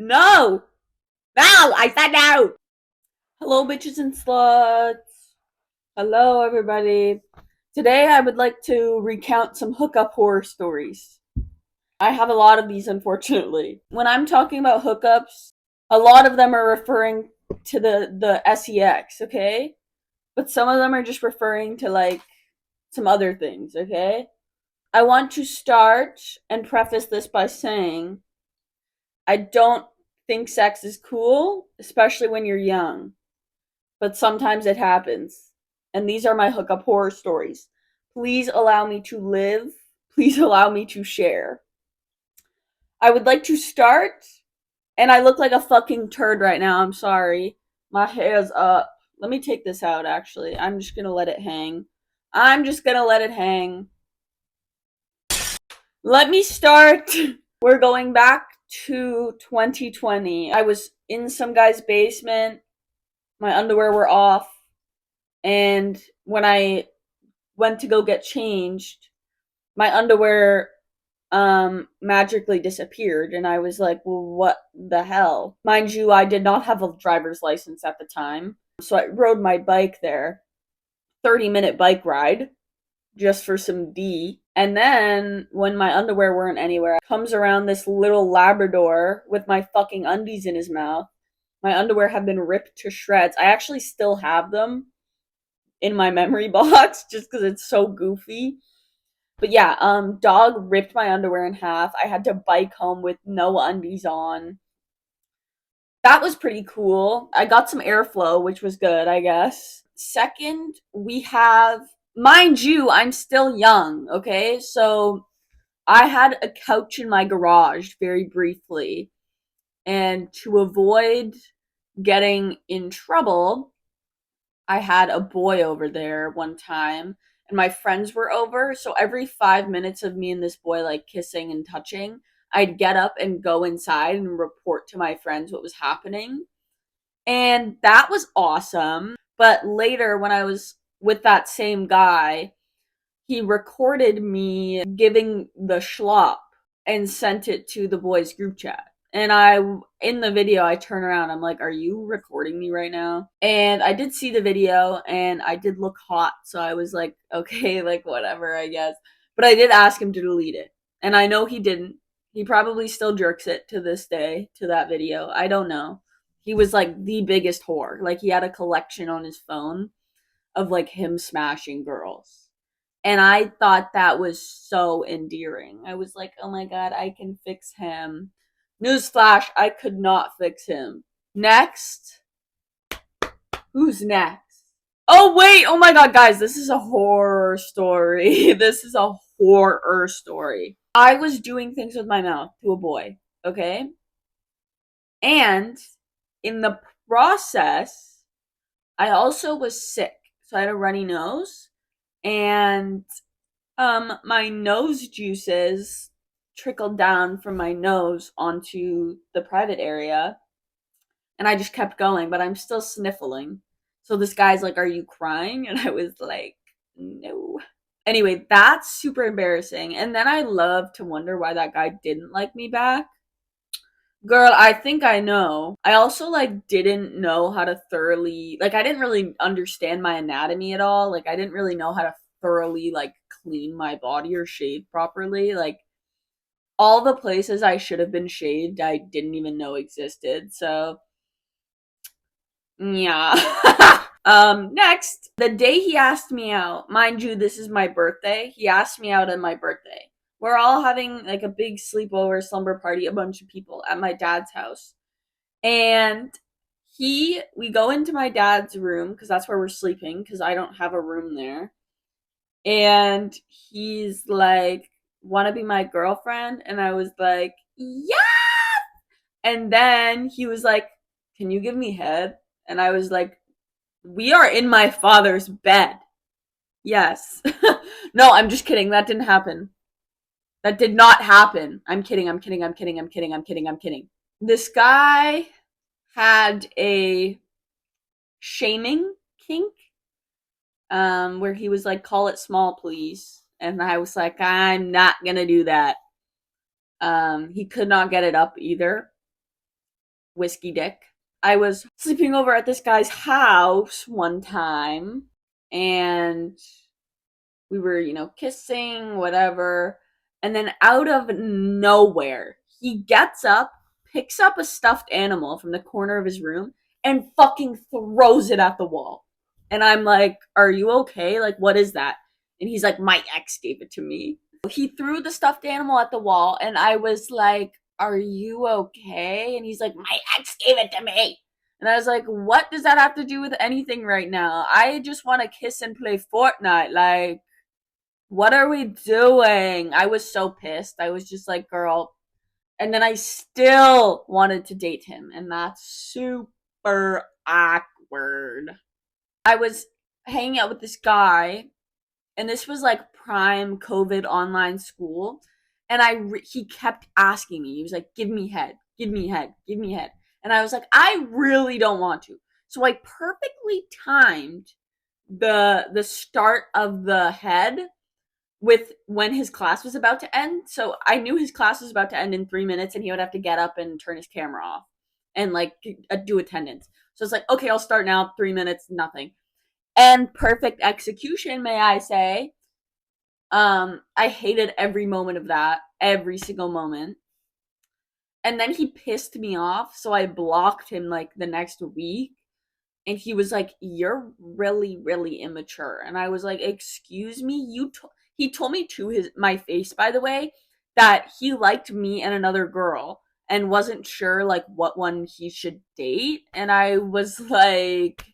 No! No! I said no! Hello, bitches and sluts. Hello, everybody. Today, I would like to recount some hookup horror stories. I have a lot of these, unfortunately. When I'm talking about hookups, a lot of them are referring to the sex, okay? But some of them are just referring to, like, some other things, okay? I want to start and preface this by saying I don't think sex is cool, especially when you're young. But sometimes it happens. And these are my hookup horror stories. Please allow me to live. Please allow me to share. I would like to start, and I look like a fucking turd right now. I'm sorry. My hair's up. Let me take this out, actually. I'm just gonna let it hang. I'm just gonna let it hang. Let me start. We're going back to 2020. I was in some guy's basement. My underwear were off. And when I went to go get changed, my underwear magically disappeared. And I was like, well, what the hell? Mind you, I did not have a driver's license at the time. So I rode my bike there. 30-minute bike ride just for some D. And then when my underwear weren't anywhere, comes around this little Labrador with my fucking undies in his mouth. My underwear have been ripped to shreds. I actually still have them in my memory box just because it's so goofy. But yeah, dog ripped my underwear in half. I had to bike home with no undies on. That was pretty cool. I got some airflow, which was good, I guess. Second, we have, mind you, I'm still young, okay? So I had a couch in my garage very briefly. And to avoid getting in trouble, I had a boy over there one time, and my friends were over. So every 5 minutes of me and this boy like kissing and touching, I'd get up and go inside and report to my friends what was happening. And that was awesome. But later, when I was with that same guy, he recorded me giving the schlop and sent it to the boys' group chat. And in the video, I turn around. I'm like, are you recording me right now? And I did see the video and I did look hot. So I was like, okay, like whatever, I guess. But I did ask him to delete it. And I know he didn't. He probably still jerks it to this day to that video. I don't know. He was like the biggest whore. Like he had a collection on his phone of like him smashing girls. And I thought that was so endearing. I was like, oh my god, I can fix him. Newsflash, I could not fix him. Next. Who's next? Oh, wait. Oh my god, guys, this is a horror story. This is a horror story. I was doing things with my mouth to a boy, okay? And in the process, I also was sick. So I had a runny nose. And my nose juices trickled down from my nose onto the private area, and I just kept going, but I'm still sniffling. So this guy's like, are you crying? And I was like, no. Anyway, that's super embarrassing. And then I love to wonder why that guy didn't like me back. Girl, I think I know. I also like didn't know how to thoroughly, like I didn't really understand my anatomy at all. Like I didn't really know how to thoroughly like clean my body or shave properly. Like all the places I should have been shaved, I didn't even know existed. So, yeah. Next, the day he asked me out, mind you, this is my birthday. He asked me out on my birthday. We're all having like a big sleepover slumber party, a bunch of people at my dad's house. And we go into my dad's room because that's where we're sleeping because I don't have a room there. And he's like, want to be my girlfriend? And I was like, yeah. And then he was like, can you give me head? And I was like, we are in my father's bed. Yes. No, I'm just kidding. That didn't happen. That did not happen. I'm kidding. I'm kidding. I'm kidding. I'm kidding. I'm kidding. I'm kidding. This guy had a shaming kink, where he was like, call it small, please. And I was like, I'm not gonna do that. He could not get it up either. whiskey dick. I was sleeping over at this guy's house one time, and we were, kissing, whatever. And then out of nowhere, he gets up, picks up a stuffed animal from the corner of his room, and fucking throws it at the wall. And I'm like, are you okay? Like, what is that? And he's like, my ex gave it to me. He threw the stuffed animal at the wall, and I was like, are you okay? And he's like, my ex gave it to me. And I was like, what does that have to do with anything right now? I just want to kiss and play Fortnite. Like, what are we doing? I was so pissed. I was just like, girl. And then I still wanted to date him. And that's super awkward. I was hanging out with this guy, and this was like prime COVID online school. And he kept asking me. He was like, give me head, give me head, give me head. And I was like, I really don't want to. So I perfectly timed the start of the head with when his class was about to end. So I knew his class was about to end in 3 minutes, and he would have to get up and turn his camera off and like do attendance. So it's like, okay, I'll start now. 3 minutes, nothing. And perfect execution, may I say. I hated every moment of that, every single moment. And then he pissed me off, so I blocked him like the next week. And he was like, you're really, really immature. And I was like, excuse me? He told me to my face, by the way, that he liked me and another girl and wasn't sure like what one he should date. And I was like,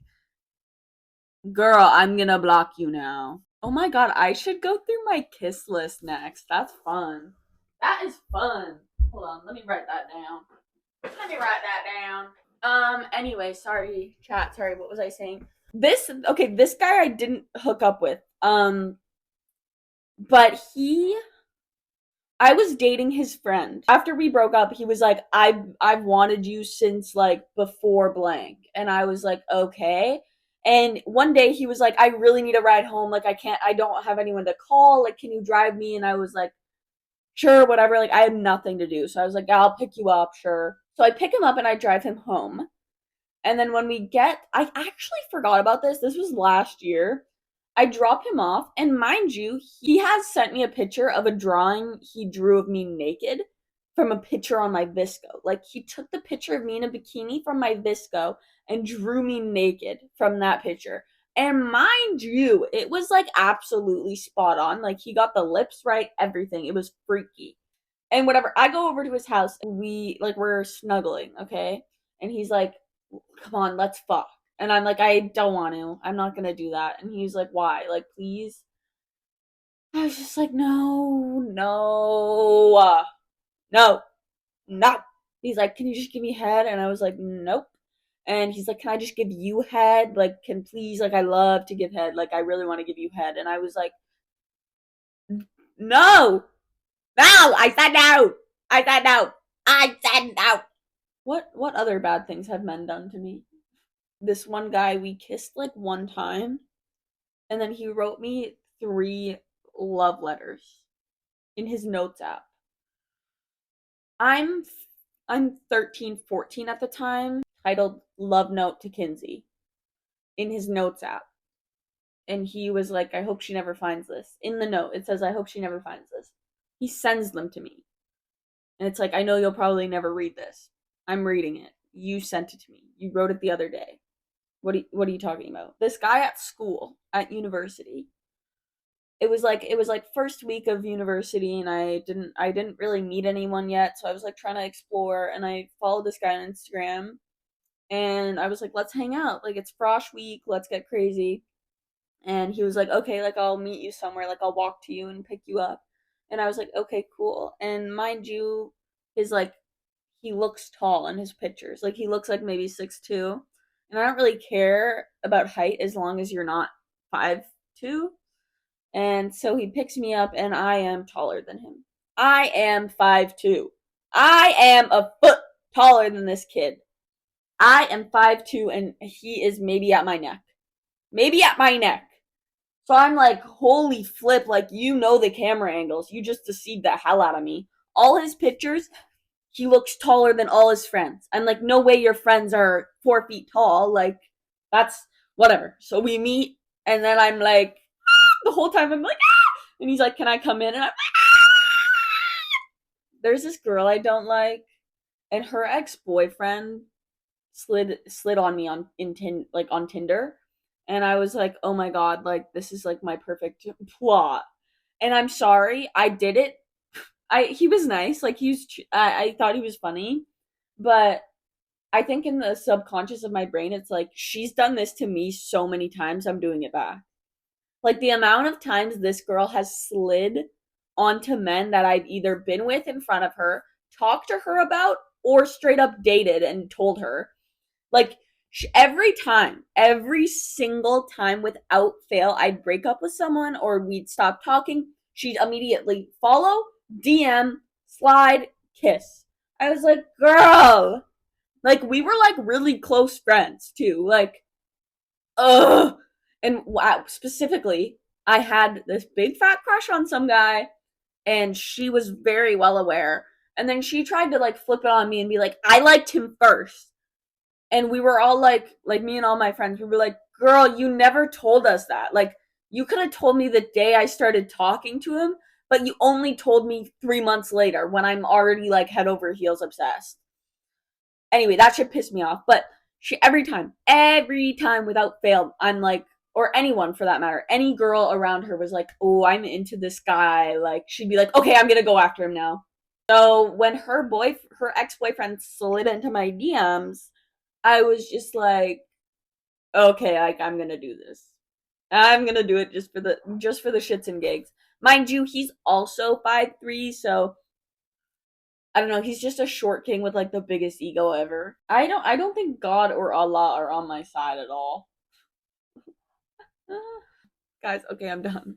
girl, I'm gonna block you now. Oh my god, I should go through my kiss list next. That's fun. That is fun. Hold on, let me write that down. Anyway, sorry, chat, sorry, what was I saying? This guy I didn't hook up with. But I was dating his friend. After we broke up, he was like, I've wanted you since like before blank. And I was like, okay. And one day he was like, I really need a ride home. Like, I don't have anyone to call. Like, can you drive me? And I was like, sure, whatever. Like, I had nothing to do. So I was like, I'll pick you up, sure. So I pick him up and I drive him home. And then when I actually forgot about this. This was last year. I drop him off, and mind you, he has sent me a picture of a drawing he drew of me naked from a picture on my Visco. Like, he took the picture of me in a bikini from my Visco and drew me naked from that picture. And mind you, it was like absolutely spot on. Like, he got the lips right, everything. It was freaky. And whatever, I go over to his house, and we're snuggling, okay? And he's like, come on, let's fuck. And I'm like, I don't want to. I'm not going to do that. And he's like, why? Like, please? I was just like, no. He's like, can you just give me head? And I was like, nope. And he's like, can I just give you head? Like, can please, like, I love to give head. Like, I really want to give you head. And I was like, no. I said no. I said no. What other bad things have men done to me? This one guy, we kissed like one time, and then he wrote me 3 love letters in his notes app. I'm 13, 14 at the time, titled Love Note to Kinsey in his notes app. And he was like, I hope she never finds this. In the note, it says, I hope she never finds this. He sends them to me. And it's like, I know you'll probably never read this. I'm reading it. You sent it to me. You wrote it the other day. What are you talking about? This guy at school, at university. It was like first week of university, and I didn't really meet anyone yet, so I was like trying to explore, and I followed this guy on Instagram, and I was like, let's hang out. Like, it's frosh week, let's get crazy. And he was like, okay, like, I'll meet you somewhere, like, I'll walk to you and pick you up. And I was like, okay, cool. And mind you, he looks tall in his pictures. Like, he looks like maybe 6'2". And I don't really care about height as long as you're not 5'2". And so he picks me up, and I am taller than him. I am 5'2". I am a foot taller than this kid. I am 5'2", and he is maybe at my neck. Maybe at my neck. So I'm like, holy flip, like, the camera angles. You just deceived the hell out of me. All his pictures, he looks taller than all his friends. I'm like, no way your friends are 4 feet tall. Like, that's whatever. So we meet, and then I'm like, the whole time I'm like, and he's like, can I come in? And I'm like, there's this girl I don't like, and her ex boyfriend slid on me on Tinder, and I was like, oh my god, like this is like my perfect plot. And I'm sorry, I did it. He was nice, like I thought he was funny, but I think in the subconscious of my brain, it's like she's done this to me so many times. I'm doing it back. Like the amount of times this girl has slid onto men that I've either been with in front of her, talked to her about, or straight up dated and told her. Like every time, every single time without fail, I'd break up with someone or we'd stop talking, she'd immediately follow, DM, slide, kiss. I was like, girl. Like we were like really close friends too. Like, ugh. And wow, specifically, I had this big fat crush on some guy, and she was very well aware. And then she tried to like flip it on me and be like, I liked him first. And we were all like me and all my friends, we were like, girl, you never told us that. Like, you could have told me the day I started talking to him, but you only told me 3 months later when I'm already like head over heels obsessed. Anyway, that should piss me off. But every time without fail, I'm like, or anyone for that matter, any girl around her was like, oh, I'm into this guy. Like, she'd be like, okay, I'm gonna go after him now. So when her ex boyfriend slid into my DMs, I was just like, okay, I'm gonna do this. I'm gonna do it just for the shits and gigs. Mind you, he's also 5'3", so I don't know, he's just a short king with like the biggest ego ever. I don't think God or Allah are on my side at all. Guys, okay, I'm done.